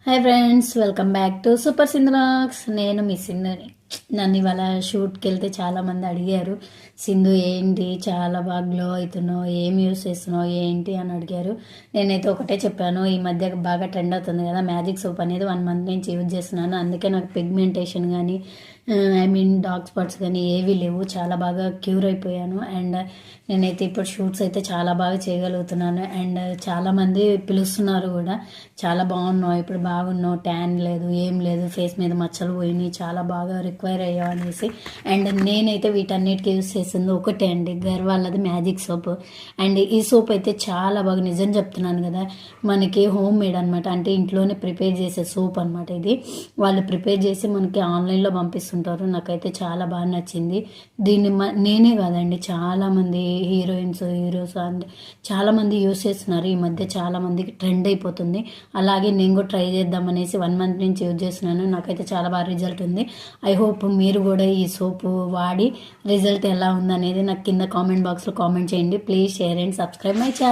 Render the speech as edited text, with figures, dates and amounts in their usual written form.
Hi friends, welcome back to super Sindhulax. నేను మీ సింధుని. నన్ను ఇవాళ షూట్కి వెళ్తే చాలామంది అడిగారు, సింధు ఏంటి చాలా బాగా గ్లో అవుతున్నావు, ఏం యూస్ చేస్తున్నావు ఏంటి అని అడిగారు. నేనైతే ఒకటే చెప్పాను, ఈ మధ్య బాగా ట్రెండ్ అవుతుంది కదా మ్యాజిక్ సోప్ అనేది 1 మంత్ నుంచి యూజ్ చేస్తున్నాను. అందుకే నాకు పిగ్మెంటేషన్ కానీ డార్క్ స్పాట్స్ కానీ ఏవీ లేవు, చాలా బాగా క్యూర్ అయిపోయాను. అండ్ నేనైతే ఇప్పుడు షూట్స్ అయితే చాలా బాగా చేయగలుగుతున్నాను. అండ్ చాలామంది పిలుస్తున్నారు కూడా, చాలా బాగున్నావు, ఇప్పుడు బాగున్నావు, ట్యాన్ లేదు, ఏం లేదు, ఫేస్ మీద మచ్చలు పోయినాయి, చాలా బాగా రిక్వైర్ అయ్యావు అనేసి. అండ్ నేనైతే వీటన్నిటికీ యూస్ చేసింది ఒకటే అండి, వాళ్ళది మ్యాజిక్ సోప్. అండ్ ఈ సోప్ అయితే చాలా బాగా, నిజం చెప్తున్నాను కదా, మనకి హోమ్ మేడ్ అనమాట, అంటే ఇంట్లోనే ప్రిపేర్ చేసే సోప్ అనమాట ఇది. వాళ్ళు ప్రిపేర్ చేసి మనకి ఆన్లైన్లో పంపిస్తుంటారు. నాకైతే చాలా బాగా నచ్చింది. దీన్ని నేనే కాదండి, చాలామంది హీరోస్ అండ్ చాలామంది యూస్ చేస్తున్నారు ఈ మధ్య, చాలామందికి ట్రెండ్ అయిపోతుంది. అలాగే నేను కూడా ట్రై చేద్దామనేసి 1 మంత్ నుంచి యూజ్ చేస్తున్నాను. నాకైతే చాలా బాగా రిజల్ట్ ఉంది. ఐ హోప్ మీరు కూడా ఈ సోపు వాడి రిజల్ట్ ఎలా ఉందనేది నాకు కింద కామెంట్ బాక్స్లో కామెంట్ చేయండి. Please share and subscribe my channel.